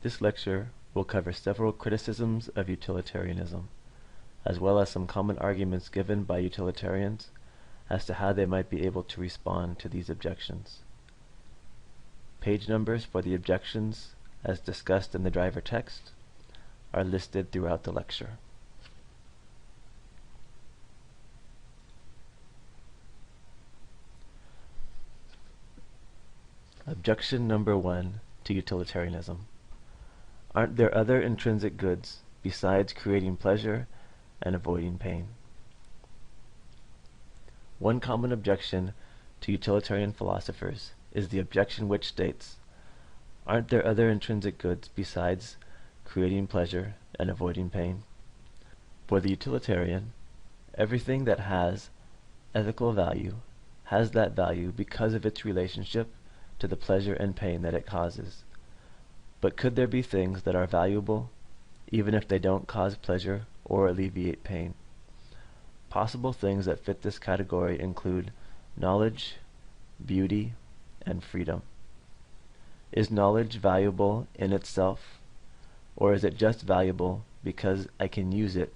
This lecture will cover several criticisms of utilitarianism, as well as some common arguments given by utilitarians as to how they might be able to respond to these objections. Page numbers for the objections, as discussed in the driver text, are listed throughout the lecture. Objection number 1 to utilitarianism. Aren't there other intrinsic goods besides creating pleasure and avoiding pain? One common objection to utilitarian philosophers is the objection which states, aren't there other intrinsic goods besides creating pleasure and avoiding pain? For the utilitarian, everything that has ethical value has that value because of its relationship to the pleasure and pain that it causes. But could there be things that are valuable even if they don't cause pleasure or alleviate pain? Possible things that fit this category include knowledge, beauty, and freedom. Is knowledge valuable in itself, or is it just valuable because I can use it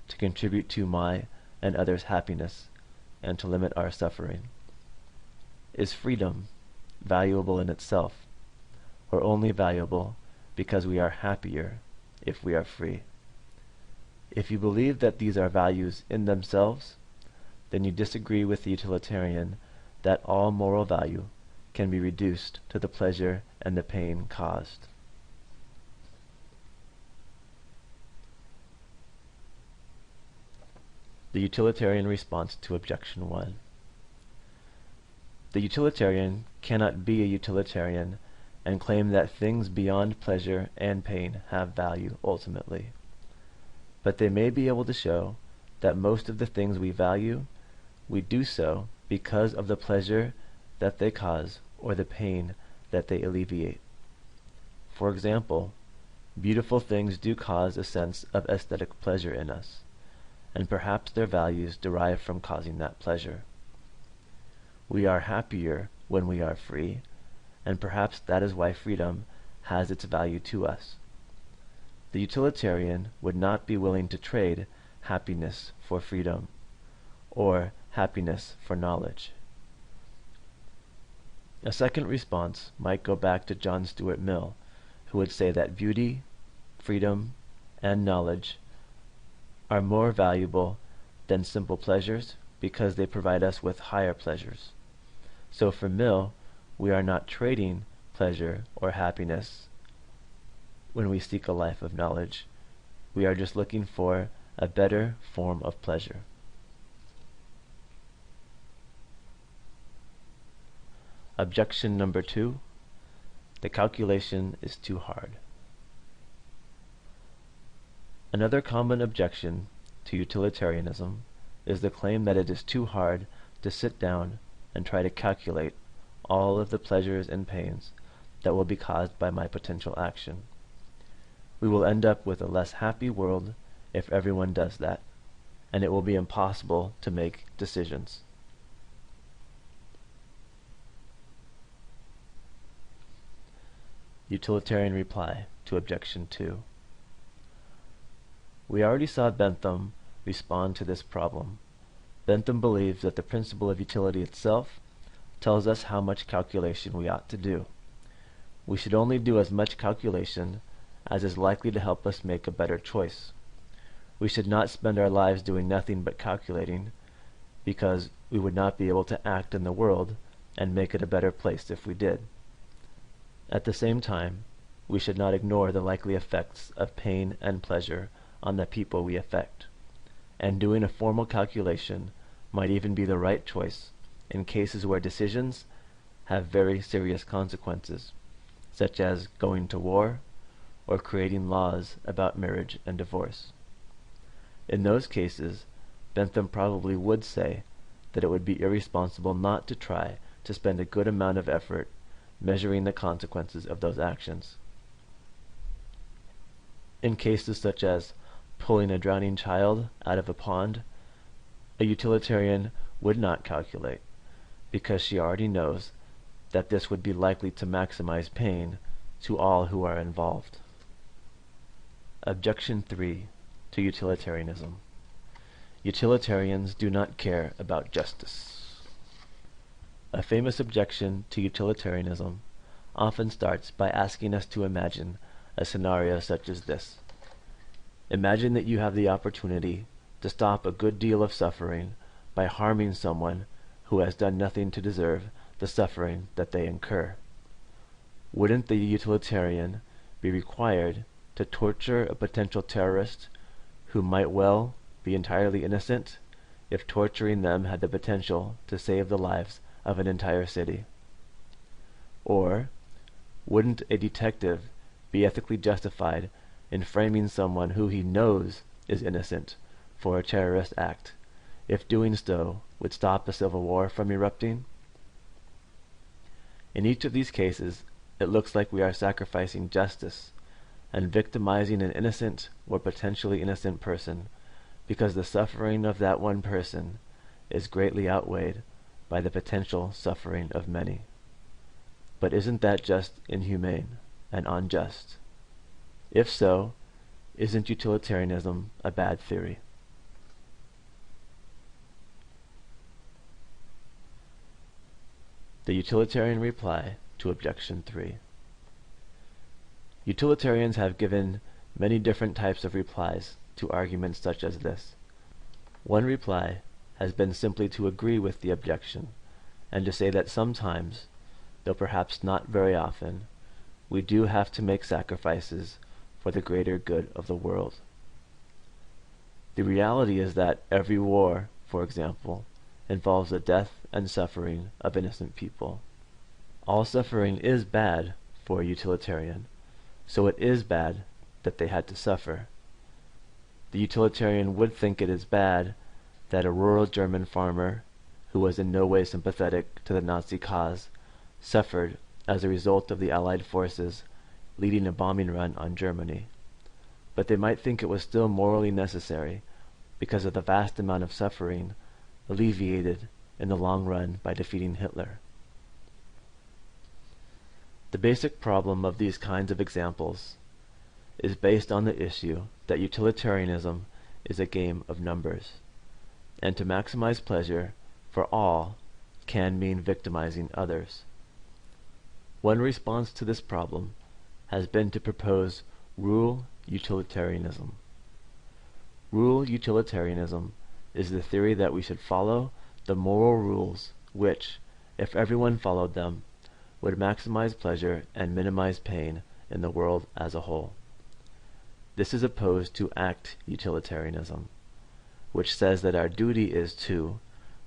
to contribute to my and others' happiness and to limit our suffering? Is freedom valuable in itself, or only valuable because we are happier if we are free? If you believe that these are values in themselves, then you disagree with the utilitarian that all moral value can be reduced to the pleasure and the pain caused. The Utilitarian Response to Objection 1. The utilitarian cannot be a utilitarian and claim that things beyond pleasure and pain have value ultimately. But they may be able to show that most of the things we value, we do so because of the pleasure that they cause or the pain that they alleviate. For example, beautiful things do cause a sense of aesthetic pleasure in us, and perhaps their values derive from causing that pleasure. We are happier when we are free, and perhaps that is why freedom has its value to us. The utilitarian would not be willing to trade happiness for freedom, or happiness for knowledge. A second response might go back to John Stuart Mill, who would say that beauty, freedom, and knowledge are more valuable than simple pleasures because they provide us with higher pleasures. So for Mill, we are not trading pleasure or happiness when we seek a life of knowledge. We are just looking for a better form of pleasure. Objection number 2. The calculation is too hard. Another common objection to utilitarianism is the claim that it is too hard to sit down and try to calculate all of the pleasures and pains that will be caused by my potential action. We will end up with a less happy world if everyone does that, and it will be impossible to make decisions. Utilitarian reply to Objection 2. We already saw Bentham respond to this problem. Bentham believes that the principle of utility itself tells us how much calculation we ought to do. We should only do as much calculation as is likely to help us make a better choice. We should not spend our lives doing nothing but calculating, because we would not be able to act in the world and make it a better place if we did. At the same time, we should not ignore the likely effects of pain and pleasure on the people we affect, and doing a formal calculation might even be the right choice in cases where decisions have very serious consequences, such as going to war or creating laws about marriage and divorce. In those cases, Bentham probably would say that it would be irresponsible not to try to spend a good amount of effort measuring the consequences of those actions. In cases such as pulling a drowning child out of a pond, a utilitarian would not calculate, because she already knows that this would be likely to maximize pain to all who are involved. Objection 3 to Utilitarianism. Utilitarians do not care about justice. A famous objection to utilitarianism often starts by asking us to imagine a scenario such as this. Imagine that you have the opportunity to stop a good deal of suffering by harming someone who has done nothing to deserve the suffering that they incur. Wouldn't the utilitarian be required to torture a potential terrorist who might well be entirely innocent if torturing them had the potential to save the lives of an entire city? Or wouldn't a detective be ethically justified in framing someone who he knows is innocent for a terrorist act, if doing so would stop a civil war from erupting? In each of these cases, it looks like we are sacrificing justice and victimizing an innocent or potentially innocent person because the suffering of that one person is greatly outweighed by the potential suffering of many. But isn't that just inhumane and unjust? If so, isn't utilitarianism a bad theory? The utilitarian reply to Objection 3. Utilitarians have given many different types of replies to arguments such as this. One reply has been simply to agree with the objection and to say that sometimes, though perhaps not very often, we do have to make sacrifices for the greater good of the world. The reality is that every war, for example, involves the death and suffering of innocent people. All suffering is bad for a utilitarian, so it is bad that they had to suffer. The utilitarian would think it is bad that a rural German farmer, who was in no way sympathetic to the Nazi cause, suffered as a result of the Allied forces leading a bombing run on Germany. But they might think it was still morally necessary because of the vast amount of suffering alleviated in the long run by defeating Hitler. The basic problem of these kinds of examples is based on the issue that utilitarianism is a game of numbers, and to maximize pleasure for all can mean victimizing others. One response to this problem has been to propose rule utilitarianism. Rule utilitarianism is the theory that we should follow the moral rules which, if everyone followed them, would maximize pleasure and minimize pain in the world as a whole. This is opposed to act utilitarianism, which says that our duty is to,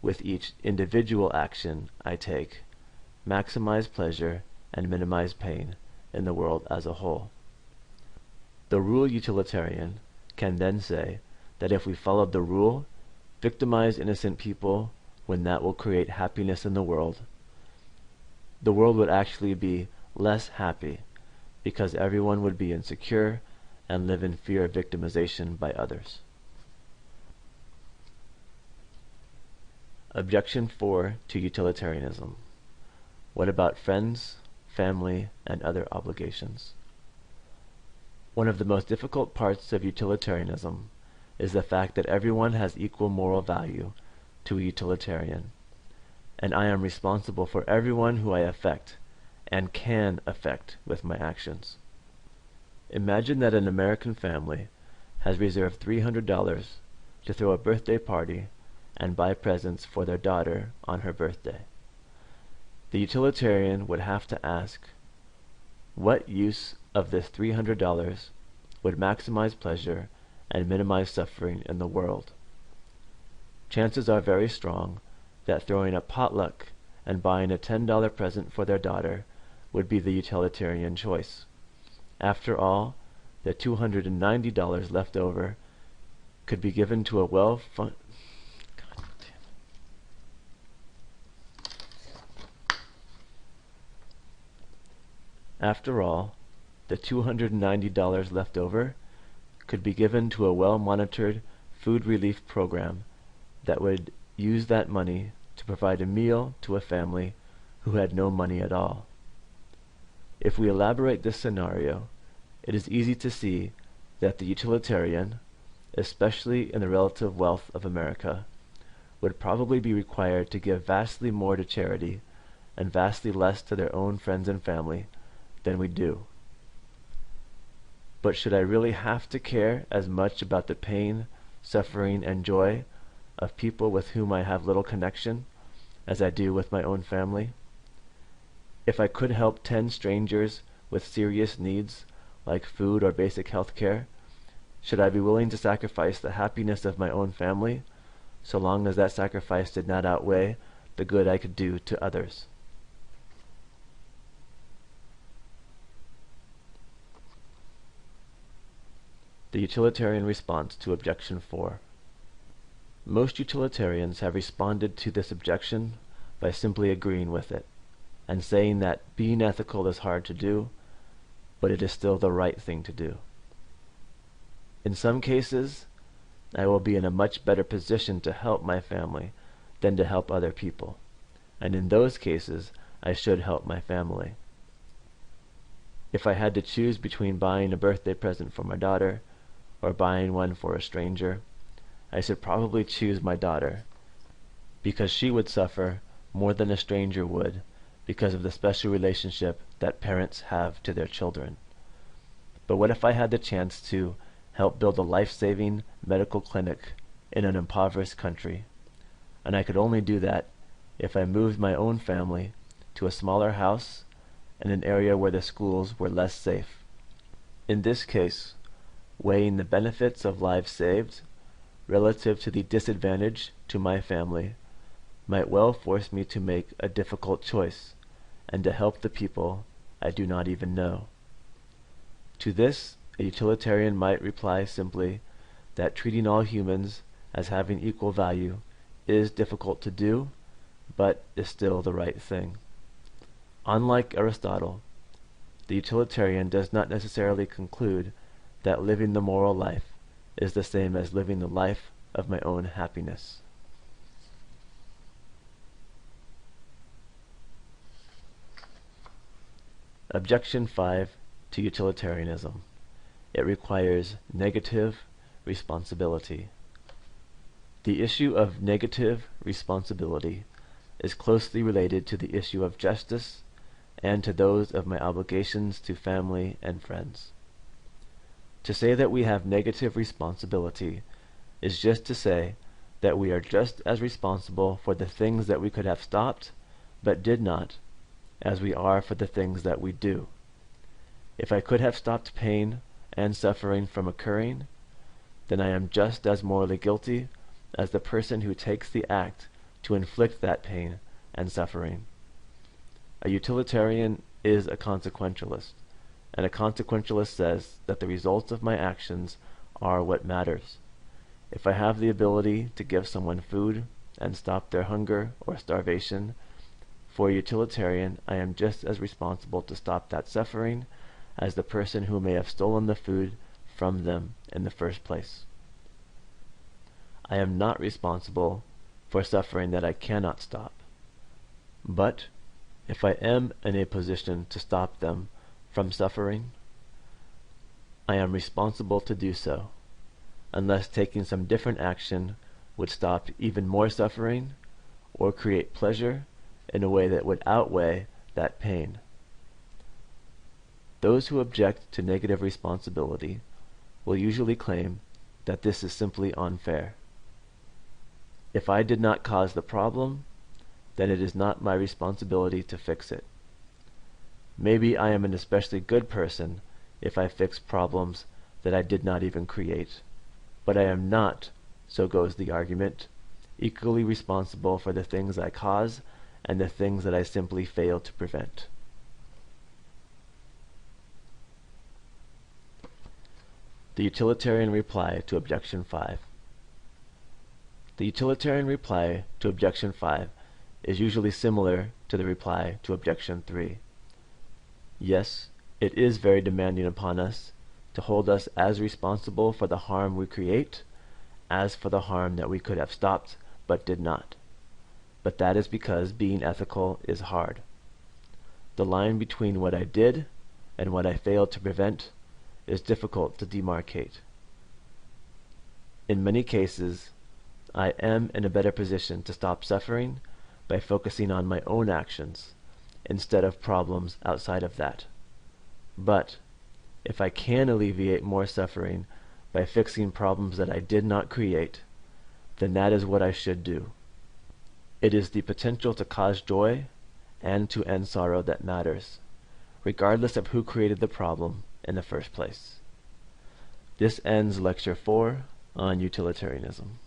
with each individual action I take, maximize pleasure and minimize pain in the world as a whole. The rule utilitarian can then say that if we followed the rule, victimize innocent people when that will create happiness in the world would actually be less happy because everyone would be insecure and live in fear of victimization by others. Objection 4 to utilitarianism. What about friends, family, and other obligations? One of the most difficult parts of utilitarianism is the fact that everyone has equal moral value to a utilitarian, and I am responsible for everyone who I affect and can affect with my actions. Imagine that an American family has reserved $300 to throw a birthday party and buy presents for their daughter on her birthday. The utilitarian would have to ask, what use of this $300 would maximize pleasure and minimize suffering in the world? Chances are very strong that throwing a potluck and buying a $10 present for their daughter would be the utilitarian choice. After all, the $290 left over could be given to a well-monitored food relief program that would use that money to provide a meal to a family who had no money at all. If we elaborate this scenario, it is easy to see that the utilitarian, especially in the relative wealth of America, would probably be required to give vastly more to charity and vastly less to their own friends and family than we do. But should I really have to care as much about the pain, suffering, and joy of people with whom I have little connection as I do with my own family? If I could help 10 strangers with serious needs like food or basic health care, should I be willing to sacrifice the happiness of my own family, so long as that sacrifice did not outweigh the good I could do to others? The Utilitarian Response to Objection 4. Most utilitarians have responded to this objection by simply agreeing with it, and saying that being ethical is hard to do, but it is still the right thing to do. In some cases, I will be in a much better position to help my family than to help other people, and in those cases, I should help my family. If I had to choose between buying a birthday present for my daughter or buying one for a stranger, I should probably choose my daughter, because she would suffer more than a stranger would because of the special relationship that parents have to their children. But what if I had the chance to help build a life-saving medical clinic in an impoverished country, and I could only do that if I moved my own family to a smaller house in an area where the schools were less safe? In this case, weighing the benefits of lives saved relative to the disadvantage to my family might well force me to make a difficult choice and to help the people I do not even know. To this, a utilitarian might reply simply that treating all humans as having equal value is difficult to do, but is still the right thing. Unlike Aristotle, the utilitarian does not necessarily conclude that living the moral life is the same as living the life of my own happiness. Objection 5 to utilitarianism. It requires negative responsibility. The issue of negative responsibility is closely related to the issue of justice and to those of my obligations to family and friends. To say that we have negative responsibility is just to say that we are just as responsible for the things that we could have stopped but did not as we are for the things that we do. If I could have stopped pain and suffering from occurring, then I am just as morally guilty as the person who takes the act to inflict that pain and suffering. A utilitarian is a consequentialist, and a consequentialist says that the results of my actions are what matters. If I have the ability to give someone food and stop their hunger or starvation, for a utilitarian, I am just as responsible to stop that suffering as the person who may have stolen the food from them in the first place. I am not responsible for suffering that I cannot stop. But if I am in a position to stop them from suffering, I am responsible to do so, unless taking some different action would stop even more suffering or create pleasure in a way that would outweigh that pain. Those who object to negative responsibility will usually claim that this is simply unfair. If I did not cause the problem, then it is not my responsibility to fix it. Maybe I am an especially good person if I fix problems that I did not even create, but I am not, so goes the argument, equally responsible for the things I cause and the things that I simply fail to prevent. The utilitarian reply to Objection 5. The utilitarian reply to Objection 5 is usually similar to the reply to Objection 3. Yes, it is very demanding upon us to hold us as responsible for the harm we create as for the harm that we could have stopped but did not. But that is because being ethical is hard. The line between what I did and what I failed to prevent is difficult to demarcate. In many cases, I am in a better position to stop suffering by focusing on my own actions instead of problems outside of that. But if I can alleviate more suffering by fixing problems that I did not create, then that is what I should do. It is the potential to cause joy and to end sorrow that matters, regardless of who created the problem in the first place. This ends Lecture 4 on Utilitarianism.